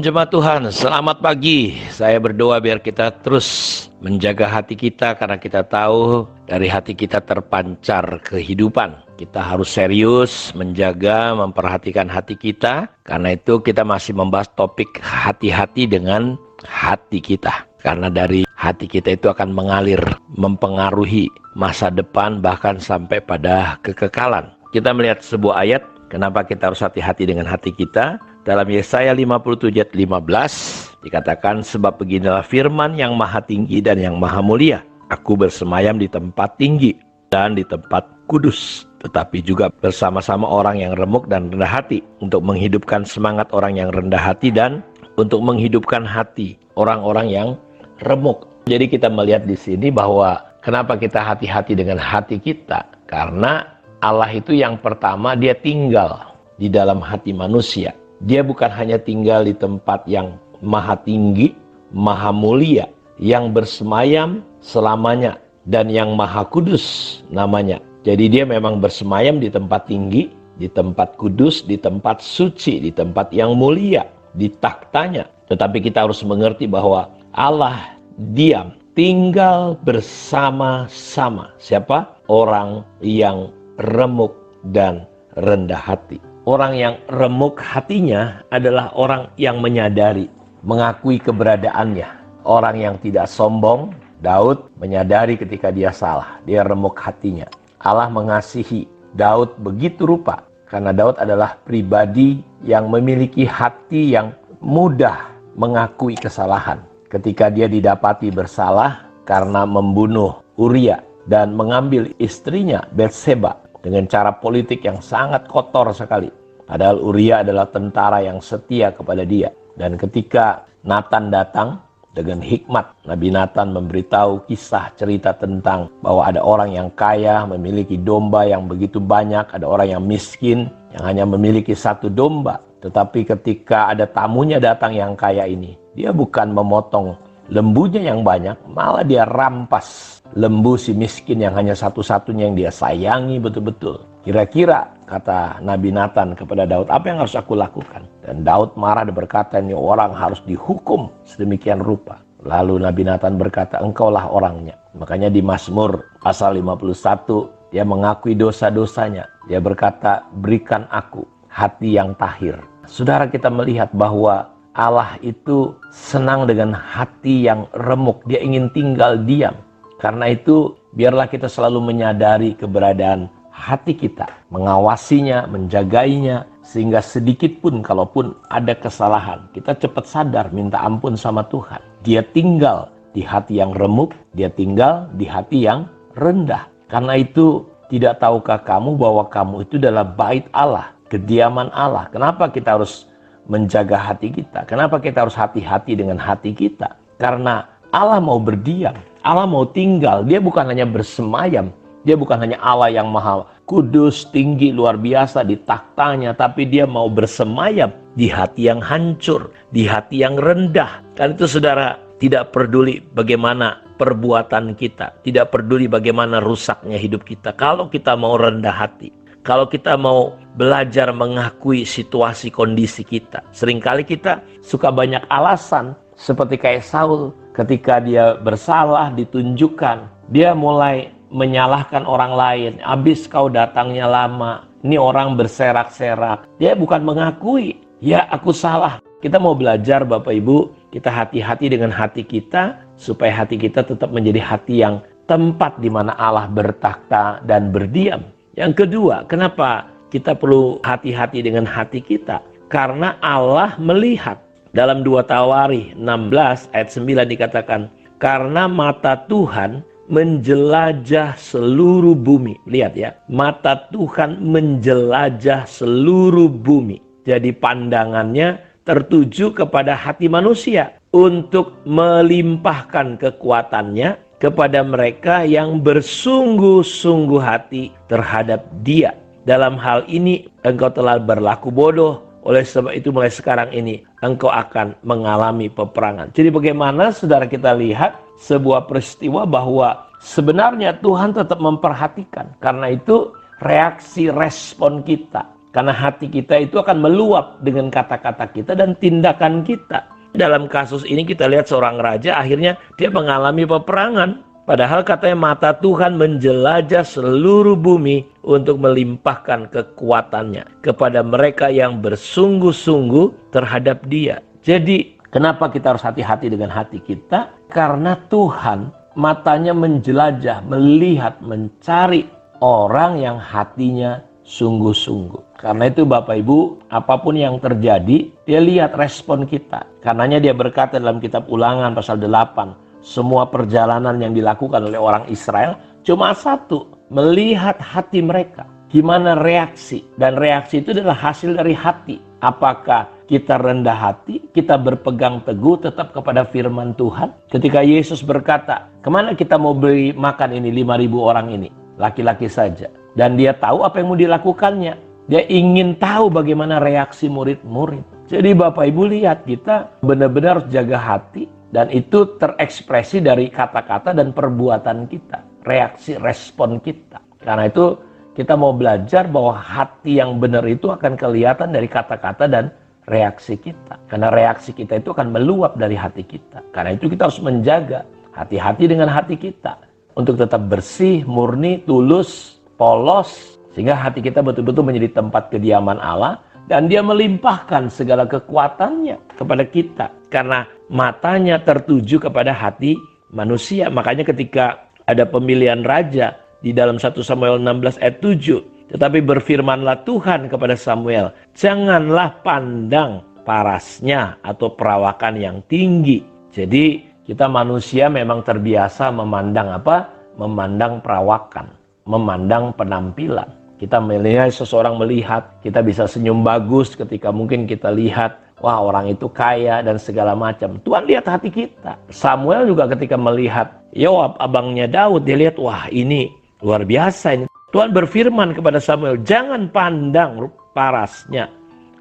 jemaat Tuhan, selamat pagi. Saya berdoa biar kita terus menjaga hati kita, karena kita tahu dari hati kita terpancar kehidupan. Kita harus serius menjaga, memperhatikan hati kita. Karena itu kita masih membahas topik hati-hati dengan hati kita. Karena dari hati kita itu akan mengalir, mempengaruhi masa depan, bahkan sampai pada kekekalan. Kita melihat sebuah ayat, kenapa kita harus hati-hati dengan hati kita. Dalam Yesaya 57 ayat 15 dikatakan, sebab beginilah firman yang maha tinggi dan yang maha mulia. Aku bersemayam di tempat tinggi dan di tempat kudus, tetapi juga bersama-sama orang yang remuk dan rendah hati, untuk menghidupkan semangat orang yang rendah hati dan untuk menghidupkan hati orang-orang yang remuk. Jadi kita melihat di sini bahwa kenapa kita hati-hati dengan hati kita, karena Allah itu yang pertama, dia tinggal di dalam hati manusia. Dia bukan hanya tinggal di tempat yang maha tinggi, maha mulia, yang bersemayam selamanya, dan yang maha kudus namanya. Jadi dia memang bersemayam di tempat tinggi, di tempat kudus, di tempat suci, di tempat yang mulia, di taktanya. Tetapi kita harus mengerti bahwa Allah diam, tinggal bersama-sama. Siapa? Orang yang remuk dan rendah hati. Orang yang remuk hatinya adalah orang yang menyadari, mengakui keberadaannya. Orang yang tidak sombong. Daud menyadari ketika dia salah, dia remuk hatinya. Allah mengasihi Daud begitu rupa, karena Daud adalah pribadi yang memiliki hati yang mudah mengakui kesalahan. Ketika dia didapati bersalah karena membunuh Uria dan mengambil istrinya Batseba dengan cara politik yang sangat kotor sekali. Padahal Uria adalah tentara yang setia kepada dia. Dan ketika Nathan datang dengan hikmat, Nabi Nathan memberitahu kisah cerita tentang bahwa ada orang yang kaya memiliki domba yang begitu banyak, ada orang yang miskin yang hanya memiliki satu domba. Tetapi ketika ada tamunya datang yang kaya ini, dia bukan memotong lembunya yang banyak, malah dia rampas lembu si miskin yang hanya satu-satunya yang dia sayangi betul-betul. Kira-kira, kata Nabi Nathan kepada Daud, apa yang harus aku lakukan? Dan Daud marah dan berkata, ini orang harus dihukum sedemikian rupa. Lalu Nabi Nathan berkata, engkaulah orangnya. Makanya di Mazmur pasal 51, dia mengakui dosa-dosanya. Dia berkata, berikan aku hati yang tahir. Saudara, kita melihat bahwa Allah itu senang dengan hati yang remuk. Dia ingin tinggal diam. Karena itu, biarlah kita selalu menyadari keberadaan hati kita, mengawasinya, menjagainya, sehingga sedikit pun kalaupun ada kesalahan, kita cepat sadar, minta ampun sama Tuhan. Dia tinggal di hati yang remuk, dia tinggal di hati yang rendah. Karena itu, tidak tahukah kamu bahwa kamu itu adalah bait Allah, kediaman Allah. Kenapa kita harus menjaga hati kita? Kenapa kita harus hati-hati dengan hati kita? Karena Allah mau berdiam, Allah mau tinggal. Dia bukan hanya bersemayam, dia bukan hanya Allah yang maha kudus, tinggi, luar biasa di taktanya, tapi dia mau bersemayam di hati yang hancur, di hati yang rendah. Karena itu saudara, tidak peduli bagaimana perbuatan kita, tidak peduli bagaimana rusaknya hidup kita. Kalau kita mau rendah hati, kalau kita mau belajar mengakui situasi kondisi kita. Seringkali kita suka banyak alasan, seperti kayak Saul ketika dia bersalah ditunjukkan. Dia mulai menyalahkan orang lain. Habis kau datangnya lama, ini orang berserak-serak. Dia bukan mengakui, ya aku salah. Kita mau belajar Bapak Ibu, kita hati-hati dengan hati kita, supaya hati kita tetap menjadi hati yang tempat di mana Allah bertakhta dan berdiam. Yang kedua, kenapa kita perlu hati-hati dengan hati kita? Karena Allah melihat. Dalam 2 Tawarikh 16 ayat 9 dikatakan, karena mata Tuhan menjelajah seluruh bumi. Lihat ya, mata Tuhan menjelajah seluruh bumi. Jadi pandangannya tertuju kepada hati manusia untuk melimpahkan kekuatannya kepada mereka yang bersungguh-sungguh hati terhadap Dia. Dalam hal ini engkau telah berlaku bodoh, oleh sebab itu mulai sekarang ini engkau akan mengalami peperangan. Jadi bagaimana saudara kita lihat sebuah peristiwa bahwa sebenarnya Tuhan tetap memperhatikan. Karena itu reaksi respon kita Karena hati kita itu akan meluap dengan kata-kata kita dan tindakan kita. Dalam kasus ini kita lihat seorang raja akhirnya dia mengalami peperangan. Padahal katanya mata Tuhan menjelajah seluruh bumi untuk melimpahkan kekuatannya kepada mereka yang bersungguh-sungguh terhadap dia. Jadi kenapa kita harus hati-hati dengan hati kita? Karena Tuhan matanya menjelajah, melihat, mencari orang yang hatinya sungguh-sungguh. Karena itu Bapak Ibu, apapun yang terjadi, dia lihat respon kita. Karenanya dia berkata dalam kitab Ulangan pasal 8, semua perjalanan yang dilakukan oleh orang Israel cuma satu, melihat hati mereka. Gimana reaksi? Dan reaksi itu adalah hasil dari hati. Apakah kita rendah hati, kita berpegang teguh tetap kepada firman Tuhan? Ketika Yesus berkata, kemana kita mau beri makan ini 5.000 orang ini? Laki-laki saja. Dan dia tahu apa yang mau dilakukannya. Dia ingin tahu bagaimana reaksi murid-murid. Jadi Bapak Ibu lihat, kita benar-benar harus jaga hati. Dan itu terekspresi dari kata-kata dan perbuatan kita. Reaksi, respon kita. Karena itu kita mau belajar bahwa hati yang benar itu akan kelihatan dari kata-kata dan reaksi kita. Karena reaksi kita itu akan meluap dari hati kita. Karena itu kita harus menjaga hati-hati dengan hati kita. Untuk tetap bersih, murni, tulus, polos. Sehingga hati kita betul-betul menjadi tempat kediaman Allah. Dan dia melimpahkan segala kekuatannya kepada kita. Karena matanya tertuju kepada hati manusia. Makanya ketika ada pemilihan raja di dalam 1 Samuel 16 ayat 7. Tetapi berfirmanlah Tuhan kepada Samuel, janganlah pandang parasnya atau perawakan yang tinggi. Jadi kita manusia memang terbiasa memandang apa? Memandang perawakan, memandang penampilan. Kita melihat seseorang melihat, kita bisa senyum bagus ketika mungkin kita lihat, wah orang itu kaya dan segala macam. Tuhan lihat hati kita. Samuel juga ketika melihat Yoab, abangnya Daud, dia lihat, wah ini luar biasa ini. Tuhan berfirman kepada Samuel, jangan pandang parasnya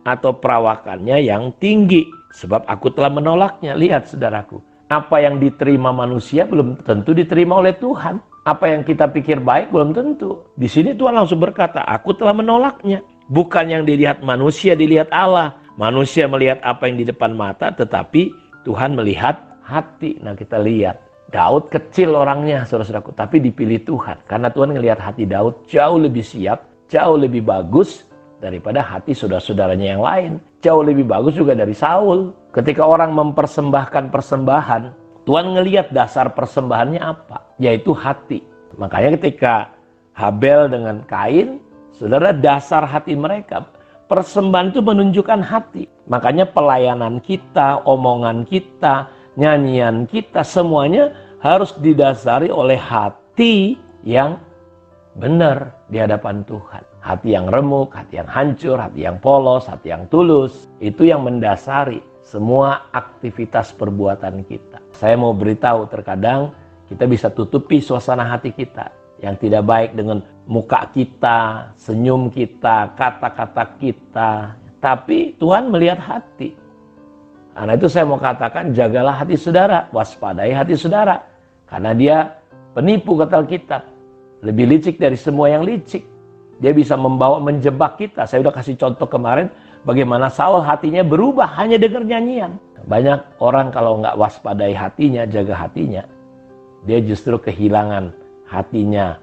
atau perawakannya yang tinggi, sebab aku telah menolaknya. Lihat saudaraku, apa yang diterima manusia belum tentu diterima oleh Tuhan. Apa yang kita pikir baik belum tentu. Di sini Tuhan langsung berkata, aku telah menolaknya. Bukan yang dilihat manusia, dilihat Allah. Manusia melihat apa yang di depan mata, tetapi Tuhan melihat hati. Nah kita lihat, Daud kecil orangnya, saudara-saudaraku, tapi dipilih Tuhan. Karena Tuhan melihat hati Daud jauh lebih siap, jauh lebih bagus daripada hati saudara-saudaranya yang lain. Jauh lebih bagus juga dari Saul. Ketika orang mempersembahkan persembahan, Tuhan ngelihat dasar persembahannya apa? Yaitu hati. Makanya ketika Habel dengan Kain, saudara, dasar hati mereka. Persembahan itu menunjukkan hati. Makanya pelayanan kita, omongan kita, nyanyian kita, semuanya harus didasari oleh hati yang benar di hadapan Tuhan. Hati yang remuk, hati yang hancur, hati yang polos, hati yang tulus. Itu yang mendasari semua aktivitas perbuatan kita. Saya mau beritahu, terkadang kita bisa tutupi suasana hati kita yang tidak baik dengan muka kita, senyum kita, kata-kata kita. Tapi Tuhan melihat hati. Karena itu saya mau katakan, jagalah hati saudara, waspadai hati saudara. Karena dia penipu, kata Alkitab. Lebih licik dari semua yang licik. Dia bisa membawa, menjebak kita. Saya udah kasih contoh kemarin, bagaimana Saul hatinya berubah hanya dengar nyanyian. Banyak orang kalau nggak waspadai hatinya, jaga hatinya, dia justru kehilangan hatinya,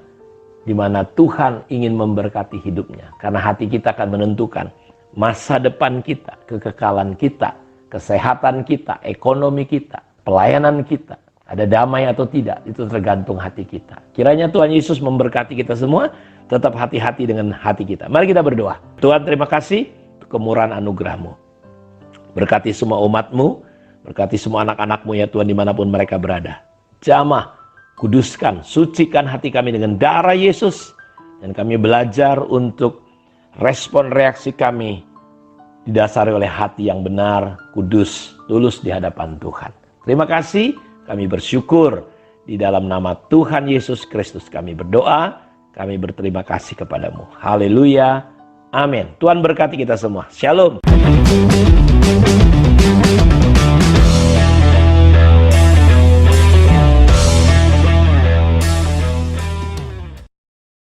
di mana Tuhan ingin memberkati hidupnya. Karena hati kita akan menentukan masa depan kita, kekekalan kita, kesehatan kita, ekonomi kita, pelayanan kita. Ada damai atau tidak, itu tergantung hati kita. Kiranya Tuhan Yesus memberkati kita semua, tetap hati-hati dengan hati kita. Mari kita berdoa. Tuhan, terima kasih untuk kemurahan anugerah-Mu. Berkati semua umat-Mu, berkati semua anak-anak-Mu ya Tuhan, dimanapun mereka berada. Jamah, kuduskan, sucikan hati kami dengan darah Yesus. Dan kami belajar untuk respon reaksi kami didasari oleh hati yang benar, kudus, tulus di hadapan Tuhan. Terima kasih, kami bersyukur. Di dalam nama Tuhan Yesus Kristus kami berdoa, kami berterima kasih kepadamu. Haleluya, amin. Tuhan berkati kita semua. Shalom.